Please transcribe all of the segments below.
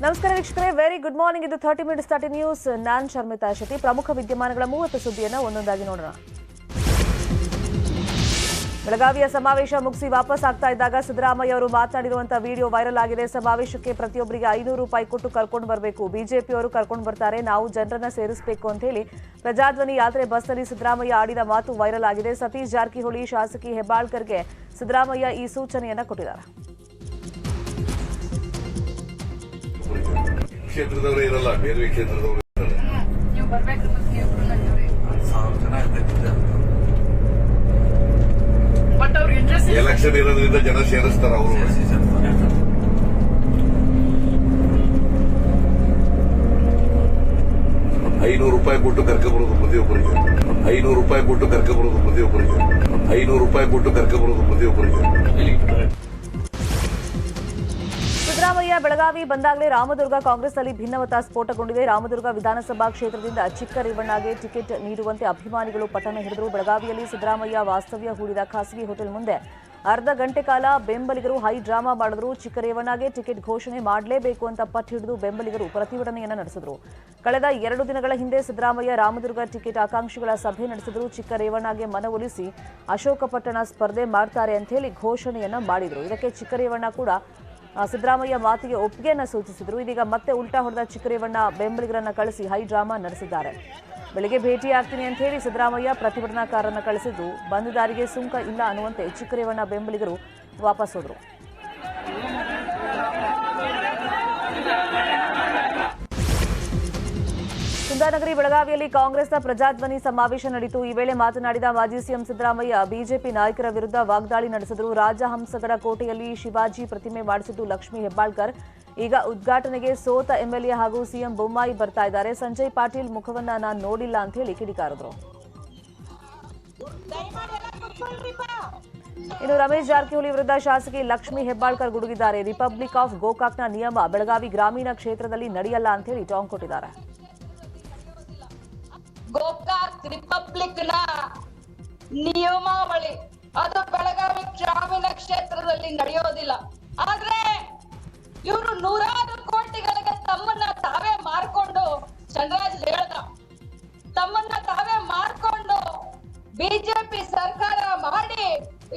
ನಮಸ್ಕಾರ ವೀಕ್ಷಕರೇ, very good morning. ಇದು 30 ಮಿನಿಟ್ಸ್ 30 ನ್ಯೂಸ್. ನಾನು ಶರ್ಮಿತಾ ಶೆಟ್ಟಿ. ಪ್ರಮುಖ ವಿದ್ಯಮಾನಗಳ 30 ಸುದ್ದಿಯನ್ನು ಒಂದೊಂದಾಗಿ ನೋಡೋಣ. ಬೆಳಗಾವಿಯ ಸಮಾವೇಶ ಮುಗಿಸಿ ವಾಪಸ್ ಆಗ್ತಾ ಇದ್ದಾಗ ಸಿದ್ದರಾಮಯ್ಯ ಅವರು ಮಾತನಾಡಿರುವಂತಹ ವಿಡಿಯೋ ವೈರಲ್ ಆಗಿದೆ. ಸಮಾವೇಶಕ್ಕೆ ಪ್ರತಿಯೊಬ್ಬರಿಗೆ 500 ರೂಪಾಯಿ ಕೊಟ್ಟು ಕರ್ಕೊಂಡು ಬರಬೇಕು, ಬಿಜೆಪಿಯವರು ಕರ್ಕೊಂಡು ಬರ್ತಾರೆ, ನಾವು ಜನರನ್ನ ಸೇರಿಸಬೇಕು ಅಂತ ಹೇಳಿ ಪ್ರಜಾಧ್ವನಿ ಯಾತ್ರೆ ಬಸ್ನಲ್ಲಿ ಸಿದ್ದರಾಮಯ್ಯ ಆಡಿದ ಮಾತು ವೈರಲ್ ಆಗಿದೆ. ಸತೀಶ್ ಜಾರಕಿಹೊಳಿ, ಶಾಸಕಿ ಹೆಬ್ಬಾಳ್ಕರ್ಗೆ ಸಿದ್ದರಾಮಯ್ಯ ಈ ಸೂಚನೆಯನ್ನ ಕೊಟ್ಟಿದ್ದಾರೆ. ಕ್ಷೇತ್ರದವರೇ ಇರಲ್ಲ, ಬೇರೆ ಕ್ಷೇತ್ರದವರು ಎಲೆಕ್ಷನ್ ಇರೋದ್ರಿಂದ ಜನ ಸೇರಿಸ್ತಾರ. ಅವರು 500 ರೂಪಾಯಿ ಕೊಟ್ಟು ಕರ್ಕೊಂಬರೋದು ಪ್ರತಿಯೊಬ್ಬರಿಗೆ, 500 ರೂಪಾಯಿ ಕೊಟ್ಟು ಕರ್ಕೊಂಬರೋದು ಪ್ರತಿಯೊಬ್ಬರಿಗೆ, 500 ರೂಪಾಯಿ ಕೊಟ್ಟು ಕರ್ಕೊಂಬರೋದು ಪ್ರತಿಯೊಬ್ಬರಿಗೆ. ಸಿದ್ದರಾಮಯ್ಯ ಬೆಳಗಾವಿ ಬಂದಾಗಲೇ ರಾಮದುರ್ಗ ಕಾಂಗ್ರೆಸ್ನಲ್ಲಿ ಭಿನ್ನಮತ ಸ್ಫೋಟಗೊಂಡಿದೆ. ರಾಮದುರ್ಗ ವಿಧಾನಸಭಾ ಕ್ಷೇತ್ರದಿಂದ ಚಿಕ್ಕ ರೇವಣ್ಣಗೆ ಟಿಕೆಟ್ ನೀಡುವಂತೆ ಅಭಿಮಾನಿಗಳು ಪಟ್ಟಣ ಹಿಡಿದರು. ಬೆಳಗಾವಿಯಲ್ಲಿ ಸಿದ್ದರಾಮಯ್ಯ ವಾಸ್ತವ್ಯ ಹೂಡಿದ ಖಾಸಗಿ ಹೋಟೆಲ್ ಮುಂದೆ ಅರ್ಧ ಗಂಟೆ ಕಾಲ ಬೆಂಬಲಿಗರು ಹೈ ಡ್ರಾಮಾ ಮಾಡಿದ್ರು. ಚಿಕ್ಕ ರೇವಣ್ಣಗೆ ಟಿಕೆಟ್ ಘೋಷಣೆ ಮಾಡಲೇಬೇಕು ಅಂತ ಪಟ್ಟು ಹಿಡಿದು ಬೆಂಬಲಿಗರು ಪ್ರತಿಭಟನೆಯನ್ನು ನಡೆಸಿದರು. ಕಳೆದ 2 ದಿನಗಳ ಹಿಂದೆ ಸಿದ್ದರಾಮಯ್ಯ ರಾಮದುರ್ಗ ಟಿಕೆಟ್ ಆಕಾಂಕ್ಷಿಗಳ ಸಭೆ ನಡೆಸಿದ್ರು. ಚಿಕ್ಕ ರೇವಣ್ಣಗೆ ಮನವೊಲಿಸಿ ಅಶೋಕಪಟ್ಟಣ ಸ್ಪರ್ಧೆ ಮಾಡ್ತಾರೆ ಅಂತ ಹೇಳಿ ಘೋಷಣೆಯನ್ನ ಮಾಡಿದ್ರು. ಇದಕ್ಕೆ ಚಿಕ್ಕ ರೇವಣ್ಣ ಕೂಡ ಸಿದ್ದರಾಮಯ್ಯ ಮಾತಿಗೆ ಒಪ್ಪಿಗೆಯನ್ನ ಸೂಚಿಸಿದ್ರು. ಇದೀಗ ಮತ್ತೆ ಉಲ್ಟಾ ಹೊಡೆದ ಚಿಕ್ಕರೇವಣ್ಣ ಬೆಂಬಲಿಗರನ್ನ ಕಳಿಸಿ ಹೈ ಡ್ರಾಮಾ ನಡೆಸಿದ್ದಾರೆ. ಬೆಳಗ್ಗೆ ಭೇಟಿಯಾಗ್ತೀನಿ ಅಂತ ಹೇಳಿ ಸಿದ್ದರಾಮಯ್ಯ ಪ್ರತಿಭಟನಾಕಾರರನ್ನ ಕಳಿಸಿದ್ದು, ಬಂದ ದಾರಿಗೆ ಸುಂಕ ಇಲ್ಲ ಅನ್ನುವಂತೆ ಚಿಕ್ಕರೇವಣ್ಣ ಬೆಂಬಲಿಗರು ವಾಪಸ್ ಹೋದರು. ಕುಂದಾನಗರಿ ಬೆಳಗಾವಿಯಲ್ಲಿ ಕಾಂಗ್ರೆಸ್ನ ಪ್ರಜಾಧ್ವನಿ ಸಮಾವೇಶ ನಡೆಯಿತು. ಈ ವೇಳೆ ಮಾತನಾಡಿದ ಮಾಜಿ ಸಿಎಂ ಸಿದ್ದರಾಮಯ್ಯ ಬಿಜೆಪಿ ನಾಯಕರ ವಿರುದ್ಧ ವಾಗ್ದಾಳಿ ನಡೆಸಿದರು. ರಾಜಹಂಸಗಡ ಕೋಟೆಯಲ್ಲಿ ಶಿವಾಜಿ ಪ್ರತಿಮೆ ಮಾಡಿಸಿದ್ದು ಲಕ್ಷ್ಮೀ ಹೆಬ್ಬಾಳ್ಕರ್. ಈಗ ಉದ್ಘಾಟನೆಗೆ ಸೋತ ಎಂಎಲ್ಎ ಹಾಗೂ ಸಿಎಂ ಬೊಮ್ಮಾಯಿ ಬರ್ತಾ ಇದ್ದಾರೆ. ಸಂಜಯ್ ಪಾಟೀಲ್ ಮುಖವನ್ನ ನಾನು ನೋಡಿಲ್ಲ ಅಂತ ಹೇಳಿ ಕಿಡಿಕಾರಿದ್ರು. ಇನ್ನು ರಮೇಶ್ ಜಾರಕಿಹೊಳಿ ವಿರುದ್ಧ ಶಾಸಕಿ ಲಕ್ಷ್ಮೀ ಹೆಬ್ಬಾಳ್ಕರ್ ಗುಡುಗಿದ್ದಾರೆ. ರಿಪಬ್ಲಿಕ್ ಆಫ್ ಗೋಕಾಕ್ನ ನಿಯಮ ಬೆಳಗಾವಿ ಗ್ರಾಮೀಣ ಕ್ಷೇತ್ರದಲ್ಲಿ ನಡೆಯಲ್ಲ ಅಂತ ಹೇಳಿ ಟಾಂಗ್ ಕೊಟ್ಟಿದ್ದಾರೆ. ಗೋಕಾಕ್ ರಿಪಬ್ಲಿಕ್ ನ ನಿಯಮಾವಳಿ ಅದು ಬೆಳಗಾವಿ ಗ್ರಾಮೀಣ ಕ್ಷೇತ್ರದಲ್ಲಿ ನಡೆಯೋದಿಲ್ಲ. ಆದ್ರೆ ಇವರು 100 ಕೋಟಿಗಳಿಗೆ ತಮ್ಮನ್ನ ತಾವೇ ಮಾರ್ಕೊಂಡು, ಚಂದ್ರರಾಜ್ ಹೇಳ್ದ, ತಮ್ಮನ್ನ ತಾವೇ ಮಾರ್ಕೊಂಡು ಬಿಜೆಪಿ ಸರ್ಕಾರ ಮಾಡಿ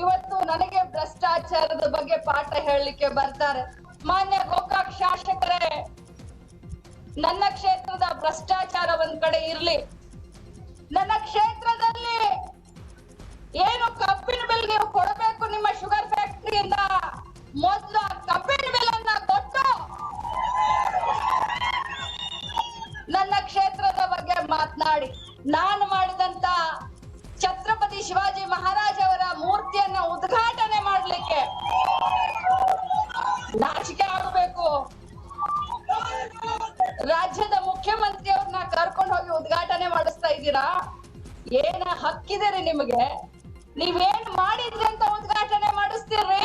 ಇವತ್ತು ನನಗೆ ಭ್ರಷ್ಟಾಚಾರದ ಬಗ್ಗೆ ಪಾಠ ಹೇಳಲಿಕ್ಕೆ ಬರ್ತಾರೆ. ಮಾನ್ಯ ಗೋಕಾಕ್ ಶಾಸಕರೇ, ನನ್ನ ಕ್ಷೇತ್ರದ ಭ್ರಷ್ಟಾಚಾರ ಒಂದ್ ಕಡೆ ಇರ್ಲಿ, ನನ್ನ ಕ್ಷೇತ್ರದಲ್ಲಿ ಏನು ಕಬ್ಬಿನ ಬಿಲ್ ನೀವು ಕೊಡಬೇಕು ನಿಮ್ಮ ಶುಗರ್ ಫ್ಯಾಕ್ಟರಿಯಿಂದ, ಮೊದಲು ಆ ಕಬ್ಬಿನ ಬಿಲ್ ಅನ್ನ ಕೊಟ್ಟು ನನ್ನ ಕ್ಷೇತ್ರದ ಬಗ್ಗೆ ಮಾತನಾಡಿ. ನಾನು ಮಾಡಿದಂತ ಛತ್ರಪತಿ ಶಿವಾಜಿ ಮಹಾರಾಜ್ ಅವರ ಮೂರ್ತಿಯನ್ನ ಉದ್ಘಾಟನೆ ಮಾಡ್ಲಿಕ್ಕೆ ನಾಚಿಕೆ ಆಗಬೇಕು. ರಾಜ್ಯದ ಮುಖ್ಯಮಂತ್ರಿ ಅವ್ರನ್ನ ಕರ್ಕೊಂಡು ಹೋಗಿ ಉದ್ಘಾಟನೆ ಮಾಡಿಸ್ತಾ ಇದ್ದೀರಾ? ಏನ ಹಕ್ಕಿದೆ ನಿಮಗೆ? ನೀವೇನ್ ಮಾಡಿದ್ರಿ ಅಂತ ಉದ್ಘಾಟನೆ ಮಾಡಿಸ್ತೀರಿ?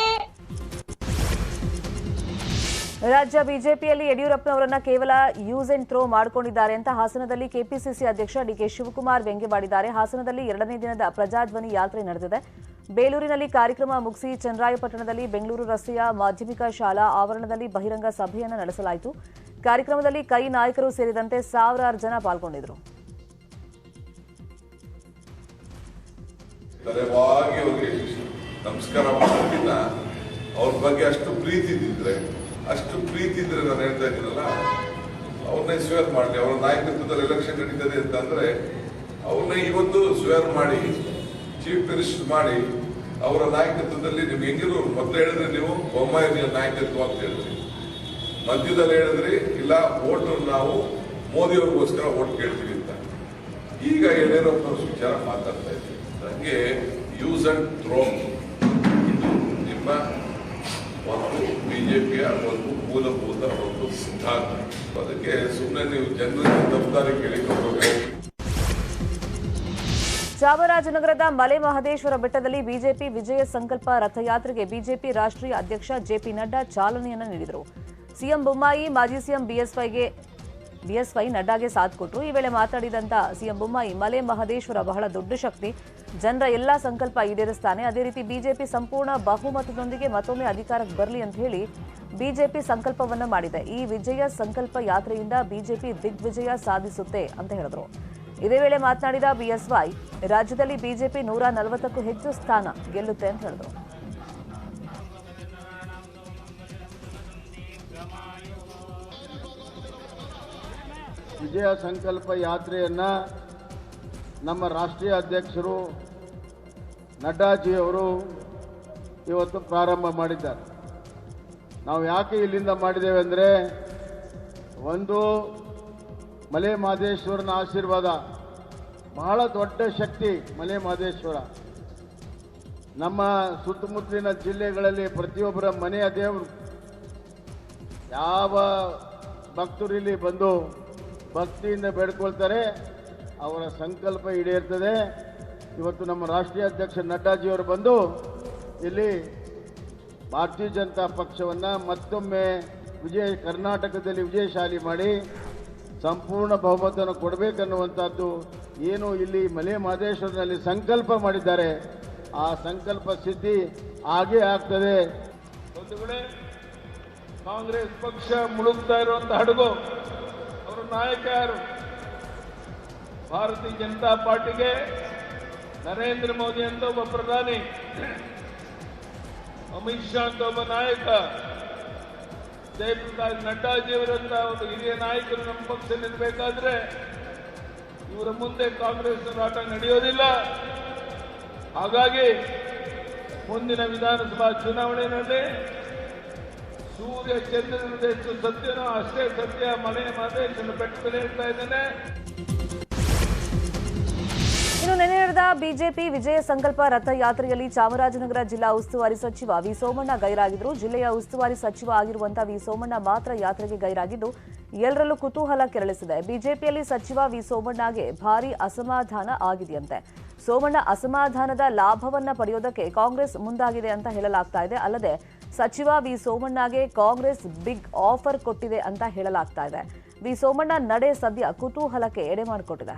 ರಾಜ್ಯ ಬಿಜೆಪಿಯಲ್ಲಿ ಯಡಿಯೂರಪ್ಪನವರನ್ನ ಕೇವಲ ಯೂಸ್ ಅಂಡ್ ಥ್ರೋ ಮಾಡಿಕೊಂಡಿದ್ದಾರೆ ಅಂತ ಹಾಸನದಲ್ಲಿ ಕೆಪಿಸಿಸಿ ಅಧ್ಯಕ್ಷ ಡಿಕೆ ಶಿವಕುಮಾರ್ ವ್ಯಂಗ್ಯವಾಡಿದ್ದಾರೆ. ಹಾಸನದಲ್ಲಿ 2ನೇ ದಿನದ ಪ್ರಜಾಧ್ವನಿ ಯಾತ್ರೆ ನಡೆದಿದೆ. ಬೇಲೂರಿನಲ್ಲಿ ಕಾರ್ಯಕ್ರಮ ಮುಗಿಸಿ ಚನ್ನರಾಯಪಟ್ಟಣದಲ್ಲಿ ಬೆಂಗಳೂರು ರಸ್ತೆಯ ಮಾಧ್ಯಮಿಕ ಶಾಲಾ ಆವರಣದಲ್ಲಿ ಬಹಿರಂಗ ಸಭೆಯನ್ನು ನಡೆಸಲಾಯಿತು. ಕಾರ್ಯಕ್ರಮದಲ್ಲಿ ಕೈ ನಾಯಕರು ಸೇರಿದಂತೆ ಸಾವಿರಾರು ಜನ ಪಾಲ್ಗೊಂಡಿದ್ರು. ನಮಸ್ಕಾರ ಮಾಡೋದಕ್ಕಿಂತ ಅವ್ರ ಬಗ್ಗೆ ಅಷ್ಟು ಪ್ರೀತಿ ಇದ್ದಿದ್ರೆ ನಾನು ಹೇಳ್ತಾ ಇದ್ದೀನಲ್ಲ, ಅವ್ರನ್ನೇ ಸ್ವೇರ್ ಮಾಡಲಿ. ಅವರ ನಾಯಕತ್ವದಲ್ಲಿ ಎಲೆಕ್ಷನ್ ನಡೀತದೆ ಅಂತಂದ್ರೆ ಅವ್ರನ್ನೇ ಇವತ್ತು ಸ್ವೇರ್ ಮಾಡಿ ಚೀಫ್ ಮಿನಿಸ್ಟರ್ ಮಾಡಿ ಅವರ ನಾಯಕತ್ವದಲ್ಲಿ ನಿಮ್ಗೆ ಹೆಂಗಿರು ಮೊದಲು ಹೇಳಿದ್ರಿ, ನೀವು ಬೊಮ್ಮಾಯಿ ನಾಯಕತ್ವ ಅಂತ ಹೇಳಿದ್ರಿ, ಮಧ್ಯದಲ್ಲಿ ಹೇಳಿದ್ರಿ ಇಲ್ಲ ಓಟ್ ನಾವು ಮೋದಿ ಅವ್ರಿಗೋಸ್ಕರ ಓಟ್ ಕೇಳ್ತೀವಿ ಅಂತ. ಈಗ ಯಡಿಯೂರಪ್ಪನವ್ರ ವಿಚಾರ ಮಾತಾಡ್ತಾ ಇದ್ದೀವಿ. ನನಗೆ ಯೂಸ್ ಅಂಡ್ ಥ್ರೋ ಇದು ನಿಮ್ಮ ಒಂದು ಬಿಜೆಪಿಯ ಒಂದು ಮೂಲಭೂತ ಒಂದು ಸಿದ್ಧಾಂತ. ಅದಕ್ಕೆ ಸುಮ್ಮನೆ ನೀವು ಜನರಿಗೆ ತಪ್ಪದಾರಿ ಕೇಳಿಕೊಂಡು. ಚಾಮರಾಜನಗರದ ಮಲೆ ಮಹದೇಶ್ವರ ಬೆಟ್ಟದಲ್ಲಿ ಬಿಜೆಪಿ ವಿಜಯ ಸಂಕಲ್ಪ ರಥಯಾತ್ರೆಗೆ ಬಿಜೆಪಿ ರಾಷ್ಟ್ರೀಯ ಅಧ್ಯಕ್ಷ ಜೆಪಿ ನಡ್ಡಾ ಚಾಲನೆಯನ್ನು ನೀಡಿದರು. ಸಿಎಂ ಬೊಮ್ಮಾಯಿ, ಮಾಜಿ ಸಿಎಂ ಬಿಎಸ್ವೈಗೆ ಬಿಎಸ್ವೈ ನಡ್ಡಾಗೆ ಸಾಥ್ ಕೊಟ್ಟರು. ಈ ವೇಳೆ ಮಾತನಾಡಿದಂತ ಸಿಎಂ ಬೊಮ್ಮಾಯಿ, ಮಲೆ ಮಹದೇಶ್ವರ ಬಹಳ ದೊಡ್ಡ ಶಕ್ತಿ, ಜನರ ಎಲ್ಲಾ ಸಂಕಲ್ಪ ಈಡೇರಿಸ್ತಾನೆ. ಅದೇ ರೀತಿ ಬಿಜೆಪಿ ಸಂಪೂರ್ಣ ಬಹುಮತದೊಂದಿಗೆ ಮತ್ತೊಮ್ಮೆ ಅಧಿಕಾರಕ್ಕೆ ಬರಲಿ ಅಂತ ಹೇಳಿ ಬಿಜೆಪಿ ಸಂಕಲ್ಪವನ್ನ ಮಾಡಿದೆ. ಈ ವಿಜಯ ಸಂಕಲ್ಪ ಯಾತ್ರೆಯಿಂದ ಬಿಜೆಪಿ ದಿಗ್ವಿಜಯ ಸಾಧಿಸುತ್ತೆ ಅಂತ ಹೇಳಿದ್ರು. ಇದೇ ವೇಳೆ ಮಾತನಾಡಿದ ಬಿಎಸ್ವೈ, ರಾಜ್ಯದಲ್ಲಿ ಬಿಜೆಪಿ 140ಕ್ಕೂ ಹೆಚ್ಚು ಸ್ಥಾನ ಗೆಲ್ಲುತ್ತೆ ಅಂತ ಹೇಳಿದ್ರು. ವಿಜಯ ಸಂಕಲ್ಪ ಯಾತ್ರೆಯನ್ನು ನಮ್ಮ ರಾಷ್ಟ್ರೀಯ ಅಧ್ಯಕ್ಷರು ನಡ್ಡಾಜಿಯವರು ಇವತ್ತು ಪ್ರಾರಂಭ ಮಾಡಿದ್ದಾರೆ. ನಾವು ಯಾಕೆ ಇಲ್ಲಿಂದ ಮಾಡಿದ್ದೇವೆ ಅಂದರೆ, ಒಂದು, ಮಲೆ ಮಹದೇಶ್ವರನ ಆಶೀರ್ವಾದ, ಬಹಳ ದೊಡ್ಡ ಶಕ್ತಿ ಮಲೆ ಮಹದೇಶ್ವರ. ನಮ್ಮ ಸುತ್ತಮುತ್ತಲಿನ ಜಿಲ್ಲೆಗಳಲ್ಲಿ ಪ್ರತಿಯೊಬ್ಬರ ಮನೆಯ ದೇವರು. ಯಾವ ಭಕ್ತರು ಇಲ್ಲಿ ಬಂದು ಭಕ್ತಿಯಿಂದ ಬೇಡ್ಕೊಳ್ತಾರೆ, ಅವರ ಸಂಕಲ್ಪ ಈಡೇರ್ತದೆ. ಇವತ್ತು ನಮ್ಮ ರಾಷ್ಟ್ರೀಯ ಅಧ್ಯಕ್ಷ ನಡ್ಡಾಜಿಯವರು ಬಂದು ಇಲ್ಲಿ ಭಾರತೀಯ ಜನತಾ ಪಕ್ಷವನ್ನು ಮತ್ತೊಮ್ಮೆ ಕರ್ನಾಟಕದಲ್ಲಿ ವಿಜಯಶಾಲಿ ಮಾಡಿ ಸಂಪೂರ್ಣ ಬಹುಮತವನ್ನು ಕೊಡಬೇಕನ್ನುವಂಥದ್ದು ಏನು ಇಲ್ಲಿ ಮಲೆ ಮಹದೇಶ್ವರನಲ್ಲಿ ಸಂಕಲ್ಪ ಮಾಡಿದ್ದಾರೆ, ಆ ಸಂಕಲ್ಪ ಸಿದ್ಧಿ ಆಗೇ ಆಗ್ತದೆ. ಒಂದು ವೇಳೆ ಕಾಂಗ್ರೆಸ್ ಪಕ್ಷ ಮುಳುಗ್ತಾ ಇರುವಂತ ಹಡಗು, ಅವರ ನಾಯಕ ಯಾರು? ಭಾರತೀಯ ಜನತಾ ಪಾರ್ಟಿಗೆ ನರೇಂದ್ರ ಮೋದಿ ಅಂತ ಒಬ್ಬ ಪ್ರಧಾನಿ, ಅಮಿತ್ ಶಾ ಅಂತ ಒಬ್ಬ ನಾಯಕ, ಜಯಪ್ರಕಾಶ್ ನಡ್ಡಾಜಿಯವರಂತ ಒಂದು ಹಿರಿಯ ನಾಯಕರು ನಮ್ಮ ಪಕ್ಷ ನಿಲ್ಲಬೇಕಾದ್ರೆ ಇವರ ಮುಂದೆ ಕಾಂಗ್ರೆಸ್ ಹೋರಾಟ ನಡೆಯೋದಿಲ್ಲ. ಹಾಗಾಗಿ ಮುಂದಿನ ವಿಧಾನಸಭಾ ಚುನಾವಣೆಯಲ್ಲಿ ಸೂರ್ಯ ಚಂದ್ರನಿಂದ ಎಷ್ಟು ಸತ್ಯನೋ ಅಷ್ಟೇ ಸತ್ಯ ಮಲೆ ಮಹದೇಶ್ವರನ ಬೆಟ್ಟದಲ್ಲಿ ಹೇಳ್ತಾ ಇದ್ದೇನೆ. ಇನ್ನು ನಿನ್ನೆ ನಡೆದ ಬಿಜೆಪಿ ವಿಜಯ ಸಂಕಲ್ಪ ರಥಯಾತ್ರೆಯಲ್ಲಿ ಚಾಮರಾಜನಗರ ಜಿಲ್ಲಾ ಉಸ್ತುವಾರಿ ಸಚಿವ ವಿ ಸೋಮಣ್ಣ ಗೈರಾಗಿದ್ರು. ಜಿಲ್ಲೆಯ ಉಸ್ತುವಾರಿ ಸಚಿವ ಆಗಿರುವಂತಹ ವಿ ಸೋಮಣ್ಣ ಮಾತ್ರ ಯಾತ್ರೆಗೆ ಗೈರಾಗಿದ್ದು ಎಲ್ಲರಲ್ಲೂ ಕುತೂಹಲ ಕೆರಳಿಸಿದೆ. ಬಿಜೆಪಿಯಲ್ಲಿ ಸಚಿವ ವಿ ಸೋಮಣ್ಣಗೆ ಭಾರೀ ಅಸಮಾಧಾನ ಆಗಿದೆಯಂತೆ. ಸೋಮಣ್ಣ ಅಸಮಾಧಾನದ ಲಾಭವನ್ನ ಪಡೆಯೋದಕ್ಕೆ ಕಾಂಗ್ರೆಸ್ ಮುಂದಾಗಿದೆ ಅಂತ ಹೇಳಲಾಗ್ತಾ ಇದೆ. ಅಲ್ಲದೆ ಸಚಿವ ವಿ ಸೋಮಣ್ಣಗೆ ಕಾಂಗ್ರೆಸ್ ಬಿಗ್ ಆಫರ್ ಕೊಟ್ಟಿದೆ ಅಂತ ಹೇಳಲಾಗ್ತಾ ಇದೆ. ವಿ ಸೋಮಣ್ಣ ನಡೆ ಸದ್ಯ ಕುತೂಹಲಕ್ಕೆ ಎಡೆ ಮಾಡಿಕೊಟ್ಟಿದೆ.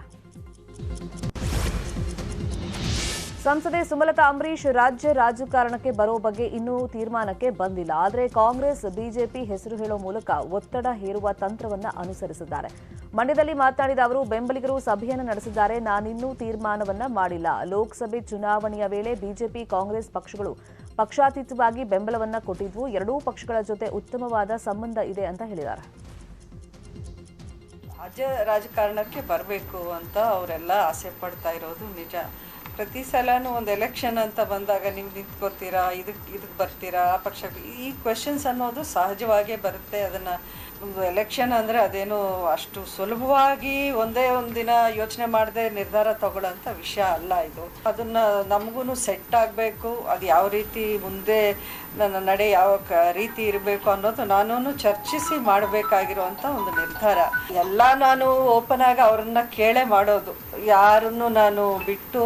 ಸಂಸದೆ ಸುಮಲತಾ ಅಂಬರೀಶ್ ರಾಜ್ಯ ರಾಜಕಾರಣಕ್ಕೆ ಬರೋ ಬಗ್ಗೆ ಇನ್ನೂ ತೀರ್ಮಾನಕ್ಕೆ ಬಂದಿಲ್ಲ. ಆದರೆ ಕಾಂಗ್ರೆಸ್ ಬಿಜೆಪಿ ಹೆಸರು ಹೇಳೋ ಮೂಲಕ ಒತ್ತಡ ಹೇರುವ ತಂತ್ರವನ್ನ ಅನುಸರಿಸಿದ್ದಾರೆ. ಮಂಡ್ಯದಲ್ಲಿ ಮಾತನಾಡಿದ ಅವರು, ಬೆಂಬಲಿಗರು ಸಭೆಯನ್ನು ನಡೆಸಿದ್ದಾರೆ, ನಾನಿನ್ನೂ ತೀರ್ಮಾನವನ್ನ ಮಾಡಿಲ್ಲ. ಲೋಕಸಭೆ ಚುನಾವಣೆಯ ವೇಳೆ ಬಿಜೆಪಿ ಕಾಂಗ್ರೆಸ್ ಪಕ್ಷಗಳು ಪಕ್ಷಾತೀತವಾಗಿ ಬೆಂಬಲವನ್ನ ಕೊಟ್ಟಿದ್ವು. ಎರಡೂ ಪಕ್ಷಗಳ ಜೊತೆ ಉತ್ತಮವಾದ ಸಂಬಂಧ ಇದೆ ಅಂತ ಹೇಳಿದ್ದಾರೆ. ರಾಜ್ಯ ರಾಜಕಾರಣಕ್ಕೆ ಬರಬೇಕು ಅಂತ ಅವರೆಲ್ಲ ಆಸೆ ಪಡ್ತಾ ಇರೋದು ನಿಜ. ಪ್ರತಿ ಸಲನೂ ಒಂದು ಎಲೆಕ್ಷನ್ ಅಂತ ಬಂದಾಗ ನೀವು ನಿಂತ್ಕೋತೀರಾ, ಇದಕ್ಕೆ ಬರ್ತೀರಾ, ಆ ಪಕ್ಷಕ್ಕೆ, ಈ ಕ್ವೆಶನ್ಸ್ ಅನ್ನೋದು ಸಹಜವಾಗೇ ಬರುತ್ತೆ. ಅದನ್ನು ಒಂದು ಎಲೆಕ್ಷನ್ ಅಂದರೆ ಅದೇನು ಅಷ್ಟು ಸುಲಭವಾಗಿ ಒಂದೇ ಒಂದು ದಿನ ಯೋಚನೆ ಮಾಡದೆ ನಿರ್ಧಾರ ತಗೊಳ್ಳೋಂಥ ವಿಷಯ ಅಲ್ಲ ಇದು. ಅದನ್ನು ನಮಗೂ ಸೆಟ್ ಆಗಬೇಕು. ಅದು ಯಾವ ರೀತಿ ಮುಂದೆ ನನ್ನ ನಡೆ ಯಾವ ರೀತಿ ಇರಬೇಕು ಅನ್ನೋದು ನಾನು ಚರ್ಚಿಸಿ ಮಾಡಬೇಕಾಗಿರುವಂಥ ಒಂದು ನಿರ್ಧಾರ. ಎಲ್ಲ ನಾನು ಓಪನ್ ಆಗಿ ಅವ್ರನ್ನ ಕೇಳೇ ಮಾಡೋದು. ಯಾರನ್ನು ನಾನು ಬಿಟ್ಟು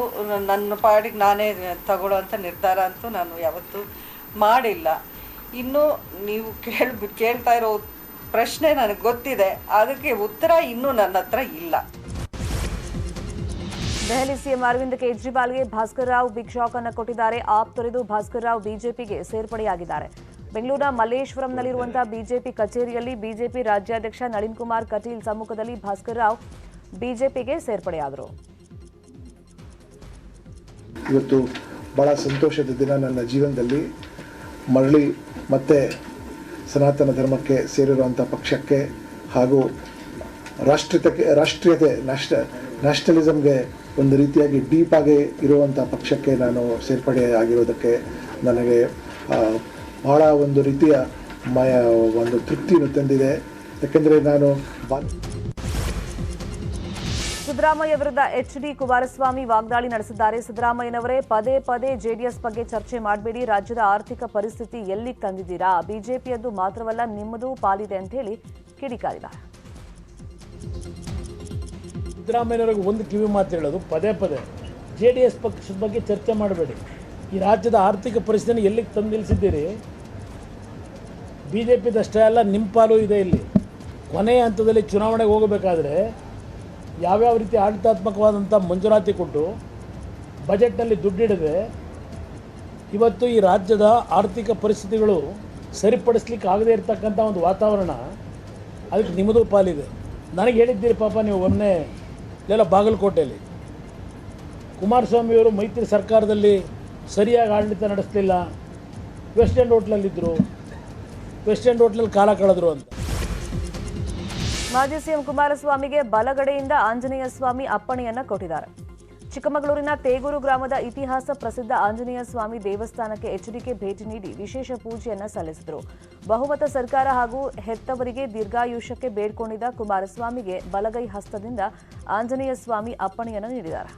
ನನ್ನ ಪಾಡಿಗೆ ನಾನೇ ತಗೊಳ್ಳೋವಂಥ ನಿರ್ಧಾರ ಅಂತೂ ನಾನು ಯಾವತ್ತೂ ಮಾಡಿಲ್ಲ. ಇನ್ನು ನೀವು ಕೇಳ್ತಾ ಇರೋ ಪ್ರಶ್ನೆ ನನಗೆ ಗೊತ್ತಿದೆ, ಅದಕ್ಕೆ ಉತ್ತರ ಇನ್ನೂ ನನ್ನ ಹತ್ರ ಇಲ್ಲ. ದೆಹಲಿ ಸಿಎಂ ಅರವಿಂದ್ ಕೇಜ್ರಿವಾಲ್ಗೆ ಭಾಸ್ಕರ್ ರಾವ್ ಬಿಗ್ ಶಾಕ್ ಅನ್ನು ಕೊಟ್ಟಿದ್ದಾರೆ. ಆಪ್ ತೊರೆದು ಭಾಸ್ಕರ್ ರಾವ್ ಬಿಜೆಪಿಗೆ ಸೇರ್ಪಡೆಯಾಗಿದ್ದಾರೆ. ಬೆಂಗಳೂರಿನ ಮಲ್ಲೇಶ್ವರಂನಲ್ಲಿರುವಂತಹ ಬಿಜೆಪಿ ಕಚೇರಿಯಲ್ಲಿ ಬಿಜೆಪಿ ರಾಜ್ಯಾಧ್ಯಕ್ಷ ನಳಿನ್ ಕುಮಾರ್ ಕಟೀಲ್ ಸಮ್ಮುಖದಲ್ಲಿ ಭಾಸ್ಕರ್ ರಾವ್ ಬಿಜೆಪಿಗೆ ಸೇರ್ಪಡೆಯಾದರು. ಇವತ್ತು ಬಹಳ ಸಂತೋಷದ ದಿನ ನನ್ನ ಜೀವನದಲ್ಲಿ. ಮರಳಿ ಮತ್ತೆ ಸನಾತನ ಧರ್ಮಕ್ಕೆ ಸೇರಿರುವಂಥ ಪಕ್ಷಕ್ಕೆ ಹಾಗೂ ರಾಷ್ಟ್ರೀಯತೆ ನ್ಯಾಷನಲಿಸಮ್ಗೆ ಒಂದು ರೀತಿಯಾಗಿ ಡೀಪಾಗಿ ಇರುವಂಥ ಪಕ್ಷಕ್ಕೆ ನಾನು ಸೇರ್ಪಡೆ ಆಗಿರೋದಕ್ಕೆ ನನಗೆ ಬಹಳ ಒಂದು ರೀತಿಯ ಒಂದು ತೃಪ್ತಿಯನ್ನು ತಂದಿದೆ. ಯಾಕೆಂದರೆ ನಾನು ಸಿದ್ದರಾಮಯ್ಯ ವಿರುದ್ಧ ಎಚ್ಡಿ ಕುಮಾರಸ್ವಾಮಿ ವಾಗ್ದಾಳಿ ನಡೆಸಿದ್ದಾರೆ. ಸಿದ್ದರಾಮಯ್ಯನವರೇ, ಪದೇ ಪದೇ ಜೆಡಿಎಸ್ ಬಗ್ಗೆ ಚರ್ಚೆ ಮಾಡಬೇಡಿ, ರಾಜ್ಯದ ಆರ್ಥಿಕ ಪರಿಸ್ಥಿತಿ ಎಲ್ಲಿಗೆ ತಂದಿದ್ದೀರಾ, ಬಿಜೆಪಿಯದ್ದು ಮಾತ್ರವಲ್ಲ ನಿಮ್ಮದೂ ಪಾಲಿದೆ ಅಂತ ಹೇಳಿ ಕಿಡಿಕಾರಿದ್ದಾರೆ. ಸಿದ್ದರಾಮಯ್ಯನವರಿಗೆ ಒಂದು ಕಿವಿ ಮಾತು ಹೇಳೋದು, ಪದೇ ಪದೇ ಜೆಡಿಎಸ್ ಪಕ್ಷದ ಬಗ್ಗೆ ಚರ್ಚೆ ಮಾಡಬೇಡಿ, ಈ ರಾಜ್ಯದ ಆರ್ಥಿಕ ಪರಿಸ್ಥಿತಿಯನ್ನು ಎಲ್ಲಿಗೆ ತಂದು ನಿಲ್ಲಿಸಿದ್ದೀರಿ, ಬಿಜೆಪಿದಷ್ಟೇ ಅಲ್ಲ ನಿಮ್ಮ ಪಾಲು ಇದೆ ಇಲ್ಲಿ. ಕೊನೆಯ ಹಂತದಲ್ಲಿ ಚುನಾವಣೆಗೆ ಹೋಗಬೇಕಾದ್ರೆ ಯಾವ್ಯಾವ ರೀತಿ ಆಡಳಿತಾತ್ಮಕವಾದಂಥ ಮಂಜೂರಾತಿ ಕೊಟ್ಟು ಬಜೆಟ್ನಲ್ಲಿ ದುಡ್ಡಿಡದೆ ಇವತ್ತು ಈ ರಾಜ್ಯದ ಆರ್ಥಿಕ ಪರಿಸ್ಥಿತಿಗಳು ಸರಿಪಡಿಸ್ಲಿಕ್ಕೆ ಆಗದೇ ಇರತಕ್ಕಂಥ ಒಂದು ವಾತಾವರಣ, ಅದಕ್ಕೆ ನಿಮ್ಮದು ಪಾಲಿದೆ. ನನಗೆ ಹೇಳಿದ್ದೀರಿ ಪಾಪ ನೀವು ಮೊನ್ನೆ ಇಲ್ಲೆಲ್ಲ ಬಾಗಲಕೋಟೆಯಲ್ಲಿ ಕುಮಾರಸ್ವಾಮಿಯವರು ಮೈತ್ರಿ ಸರ್ಕಾರದಲ್ಲಿ ಸರಿಯಾಗಿ ಆಡಳಿತ ನಡೆಸಲಿಲ್ಲ, ವೆಸ್ಟ್ ಎಂಡ್ ಹೋಟ್ಲಲ್ಲಿದ್ದರು, ವೆಸ್ಟ್ ಎಂಡ್ ಹೋಟ್ಲಲ್ಲಿ ಕಾಲ ಕಳೆದ್ರು ಅಂತ. ಮಾಜಿ ಸಿಎಂ ಕುಮಾರಸ್ವಾಮಿಗೆ ಬಲಗಡೆಯಿಂದ ಆಂಜನೇಯ ಸ್ವಾಮಿ ಅಪ್ಪಣೆಯನ್ನ ಕೊಟ್ಟಿದ್ದಾರೆ. ಚಿಕ್ಕಮಗಳೂರಿನ ತೇಗೂರು ಗ್ರಾಮದ ಇತಿಹಾಸ ಪ್ರಸಿದ್ಧ ಆಂಜನೇಯ ಸ್ವಾಮಿ ದೇವಸ್ಥಾನಕ್ಕೆ ಎಚ್ಡಿಕೆ ಭೇಟಿ ನೀಡಿ ವಿಶೇಷ ಪೂಜೆಯನ್ನ ಸಲ್ಲಿಸಿದರು. ಬಹುಮತ ಸರ್ಕಾರ ಹಾಗೂ ಹೆತ್ತವರಿಗೆ ದೀರ್ಘಾಯುಷ್ಯಕ್ಕೆ ಬೇಡ್ಕೊಂಡಿದ್ದ ಕುಮಾರಸ್ವಾಮಿಗೆ ಬಲಗೈ ಹಸ್ತದಿಂದ ಆಂಜನೇಯ ಸ್ವಾಮಿ ಅಪ್ಪಣೆಯನ್ನು ನೀಡಿದ್ದಾರೆ.